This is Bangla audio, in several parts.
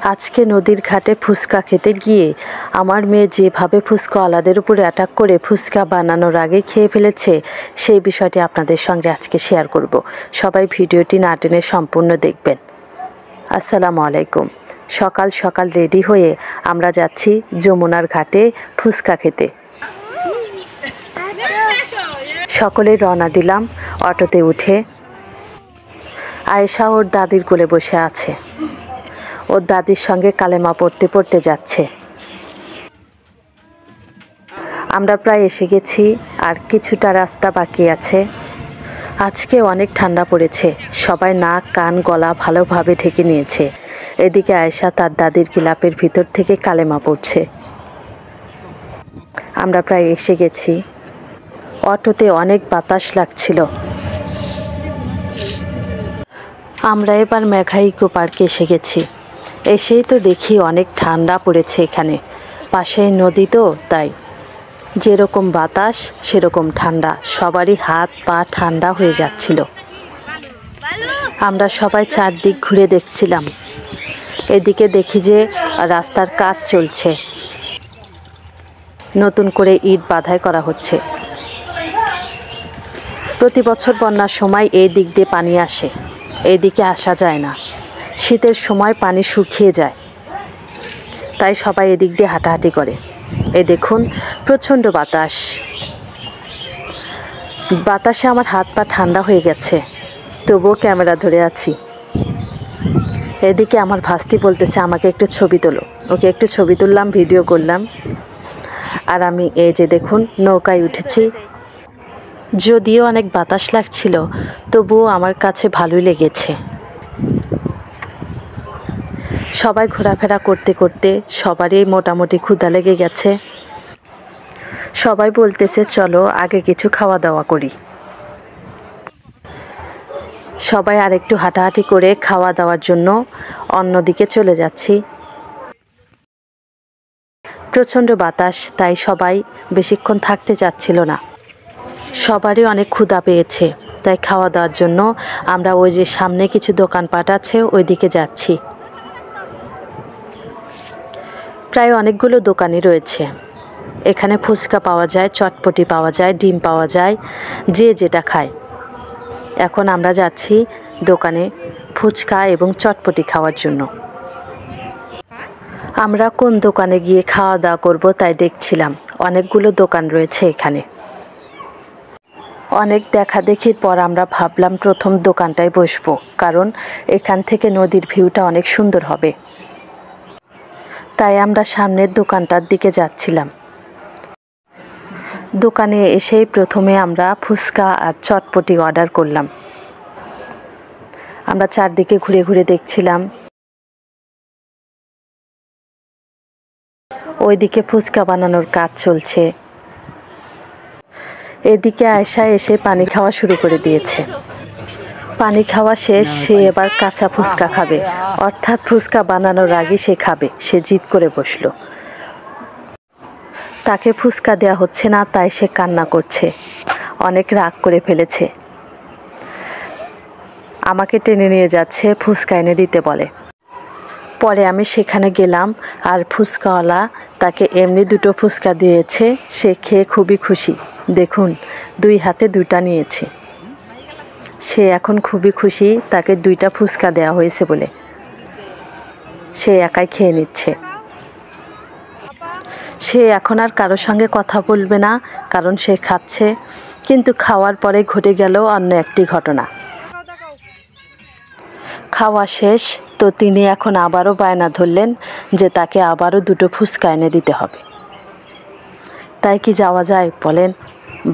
আজকে নদীর ঘাটে ফুচকা খেতে গিয়ে আমার মেয়ে যেভাবে ফুচকাওয়ালাদের উপরে অ্যাটাক করে ফুচকা বানানোর আগে খেয়ে ফেলেছে সেই বিষয়টি আপনাদের সঙ্গে আজকে শেয়ার করব। সবাই ভিডিওটি না টেনে সম্পূর্ণ দেখবেন। আসসালামু আলাইকুম। সকাল সকাল রেডি হয়ে আমরা যাচ্ছি যমুনার ঘাটে ফুচকা খেতে। সকলে রওনা দিলাম অটোতে উঠে। আয়েশা ওর দাদির কোলে বসে আছে, ওর দাদির সঙ্গে কালেমা পড়তে পড়তে যাচ্ছে। আমরা প্রায় এসে গেছি, আর কিছুটা রাস্তা বাকি আছে। আজকে অনেক ঠান্ডা পড়েছে, সবাই নাক কান গলা ভালোভাবে ঢেকে নিয়েছে। এদিকে আয়েশা তার দাদির গিলাপের ভিতর থেকে কালেমা পড়ছে। আমরা প্রায় এসে গেছি। অটোতে অনেক বাতাস লাগছিল। আমরা এবার মেঘা ইকো পার্কে এসে গেছি। এসেই তো দেখি অনেক ঠান্ডা পড়েছে এখানে, পাশেই নদী তো, তাই যেরকম বাতাস সেরকম ঠান্ডা, সবারই হাত পা ঠান্ডা হয়ে যাচ্ছিল। আমরা সবাই চারদিক ঘুরে দেখছিলাম। এদিকে দেখি যে রাস্তার কাজ চলছে, নতুন করে ইট বাঁধাই করা হচ্ছে। প্রতি বছর বন্যার সময় এই দিক দিয়ে পানি আসে, এইদিকে আসা যায় না। শীতের সময় পানি শুকিয়ে যায়, তাই সবাই এদিক দিয়ে হাঁটাহাঁটি করে। এই দেখুন প্রচণ্ড বাতাস, বাতাসে আমার হাত পা ঠান্ডা হয়ে গেছে, তবুও ক্যামেরা ধরে আছি। এদিকে আমার ভাস্তি বলতেছে আমাকে একটু ছবি তোলো, ওকে একটু ছবি তুললাম, ভিডিও করলাম। আর আমি এই যে দেখুন নৌকায় উঠেছি। যদিও অনেক বাতাস লাগছিল, তবুও আমার কাছে ভালোই লেগেছে। সবাই ঘোরাফেরা করতে করতে সবারই মোটামুটি ক্ষুধা লেগে গেছে। সবাই বলতেছে চলো আগে কিছু খাওয়া দাওয়া করি। সবাই আরেকটু হাঁটাহাঁটি করে খাওয়া দাওয়ার জন্য অন্যদিকে চলে যাচ্ছি। প্রচণ্ড বাতাস, তাই সবাই বেশিক্ষণ থাকতে চাচ্ছিল না। সবারই অনেক ক্ষুধা পেয়েছে, তাই খাওয়া দাওয়ার জন্য আমরা ওই যে সামনে কিছু দোকানপাট আছে ওই দিকে যাচ্ছি। প্রায় অনেকগুলো দোকানই রয়েছে এখানে। ফুচকা পাওয়া যায়, চটপটি পাওয়া যায়, ডিম পাওয়া যায়, যে যেটা খায়। এখন আমরা যাচ্ছি দোকানে ফুচকা এবং চটপটি খাওয়ার জন্য। আমরা কোন দোকানে গিয়ে খাওয়া দাওয়া করব তাই দেখছিলাম। অনেকগুলো দোকান রয়েছে এখানে। অনেক দেখা দেখির পর আমরা ভাবলাম প্রথম দোকানটায় বসবো, কারণ এখান থেকে নদীর ভিউটা অনেক সুন্দর হবে। তাই আমরা সামনের দোকানটার দিকে যাচ্ছিলাম। দোকানে এসেই প্রথমে আমরা ফুচকা আর চটপটি অর্ডার করলাম। আমরা চারদিকে ঘুরে ঘুরে দেখছিলাম। ওইদিকে ফুচকা বানানোর কাজ চলছে। এদিকে আয়েশা এসে পানি খাওয়া শুরু করে দিয়েছে। পানি খাওয়া শেষ, সে এবার কাঁচা ফুচকা খাবে, অর্থাৎ ফুচকা বানানোর আগে সে খাবে। সে জিদ করে বসলো। তাকে ফুচকা দেওয়া হচ্ছে না, তাই সে কান্না করছে, অনেক রাগ করে ফেলেছে। আমাকে টেনে নিয়ে যাচ্ছে, ফুচকা এনে দিতে বলে। পরে আমি সেখানে গেলাম, আর ফুচকাওয়ালা তাকে এমনি দুটো ফুচকা দিয়েছে। সে খেয়ে খুবই খুশি। দেখুন দুই হাতে দুইটা নিয়েছে। সে এখন খুবই খুশি, তাকে দুইটা ফুচকা দেওয়া হয়েছে বলে। সে একাই খেয়ে নিচ্ছে। সে এখন আর কারোর সঙ্গে কথা বলবে না, কারণ সে খাচ্ছে। কিন্তু খাওয়ার পরে ঘটে গেল অন্য একটি ঘটনা। খাওয়া শেষ তো তিনি এখন আবারও বায়না ধরলেন যে তাকে আবারও দুটো ফুচকা এনে দিতে হবে। তাই কি যাওয়া যায় বলেন?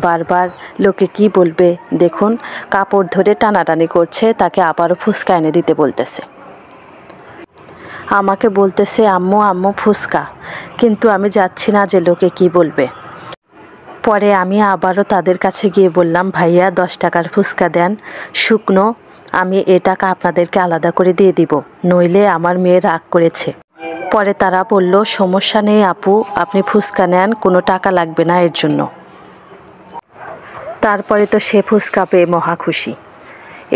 বারবার লোকে কি বলবে। দেখুন কাপড় ধরে টানাটানি করছে, তাকে আবারও ফুচকা এনে দিতে বলতেছে। আমাকে বলতেছে আম্মু আম্মু ফুচকা, কিন্তু আমি যাচ্ছি না, যে লোকে কি বলবে। পরে আমি আবারও তাদের কাছে গিয়ে বললাম ভাইয়া 10 টাকার ফুচকা দেন শুকনো, আমি এ টাকা আপনাদেরকে আলাদা করে দিয়ে দিব, নইলে আমার মেয়ে রাগ করেছে। পরে তারা বলল সমস্যা নেই আপু, আপনি ফুচকা নেন, কোনো টাকা লাগবে না এর জন্য। তারপরে তো সে ফুচকা পেয়ে মহা খুশি।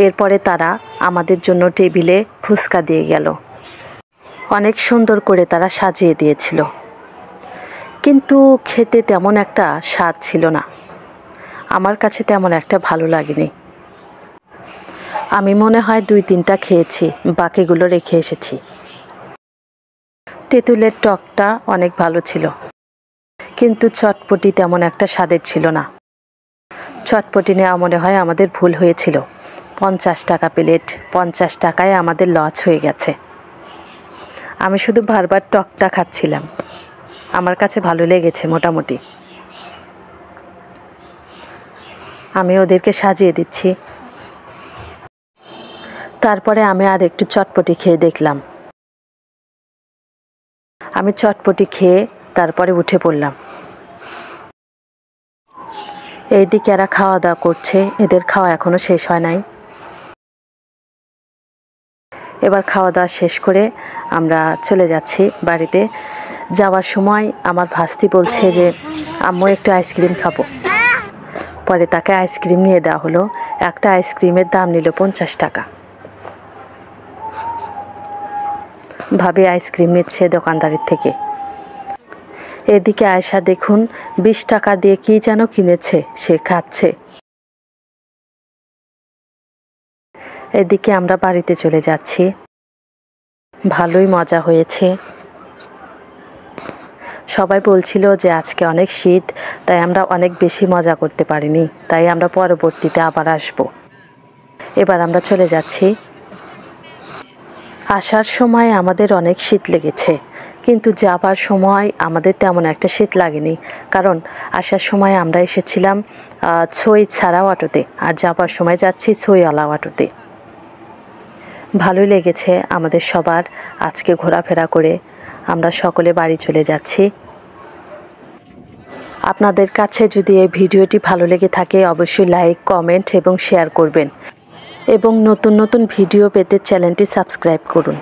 এরপরে তারা আমাদের জন্য টেবিলে ফুচকা দিয়ে গেল। অনেক সুন্দর করে তারা সাজিয়ে দিয়েছিল, কিন্তু খেতে তেমন একটা স্বাদ ছিল না। আমার কাছে তেমন একটা ভালো লাগেনি। আমি মনে হয় 2-3টা খেয়েছি, বাকিগুলো রেখে এসেছি। তেঁতুলের টকটা অনেক ভালো ছিল, কিন্তু চটপটি তেমন একটা স্বাদের ছিল না। চটপটি নেওয়া মনে হয় আমাদের ভুল হয়েছিল। 50 টাকা প্লেট, 50 টাকায় আমাদের লস হয়ে গেছে। আমি শুধু বারবার টকটা খাচ্ছিলাম। আমার কাছে ভালো লেগেছে মোটামুটি। আমি ওদেরকে সাজিয়ে দিচ্ছি। তারপরে আমি আর একটু চটপটি খেয়ে দেখলাম। আমি চটপটি খেয়ে তারপরে উঠে পড়লাম। এইদিকে এরা খাওয়া দাওয়া করছে, এদের খাওয়া এখনো শেষ হয় নাই। এবার খাওয়া দাওয়া শেষ করে আমরা চলে যাচ্ছি বাড়িতে। যাওয়ার সময় আমার ভাস্তি বলছে যে আম্মু একটু আইসক্রিম খাবো। পরে তাকে আইসক্রিম নিয়ে দেওয়া হলো। একটা আইসক্রিমের দাম নিল 50 টাকা। ভাবে আইসক্রিম নিচ্ছে দোকানদারের থেকে। এদিকে আয়শা দেখুন 20 টাকা দিয়ে কি যেন কিনেছে, সে খাচ্ছে। এদিকে আমরা বাড়িতে চলে যাচ্ছি। ভালোই মজা হয়েছে। সবাই বলছিল যে আজকে অনেক শীত, তাই আমরা অনেক বেশি মজা করতে পারিনি, তাই আমরা পরবর্তীতে আবার আসব। এবার আমরা চলে যাচ্ছি। আসার সময় আমাদের অনেক শীত লেগেছে, কিন্তু যাবার সময় আমাদের তেমন একটা শীত লাগেনি, কারণ আসার সময় আমরা এসেছিলাম ছই ছাড়া অটোতে, আর যাবার সময় যাচ্ছি ছইওয়ালা অটোতে। ভালোই লেগেছে আমাদের সবার আজকে ঘোরাফেরা করে। আমরা সকলে বাড়ি চলে যাচ্ছি। আপনাদের কাছে যদি এই ভিডিওটি ভালো লেগে থাকে অবশ্যই লাইক, কমেন্ট এবং শেয়ার করবেন, এবং নতুন নতুন ভিডিও পেতে চ্যানেলটি সাবস্ক্রাইব করুন।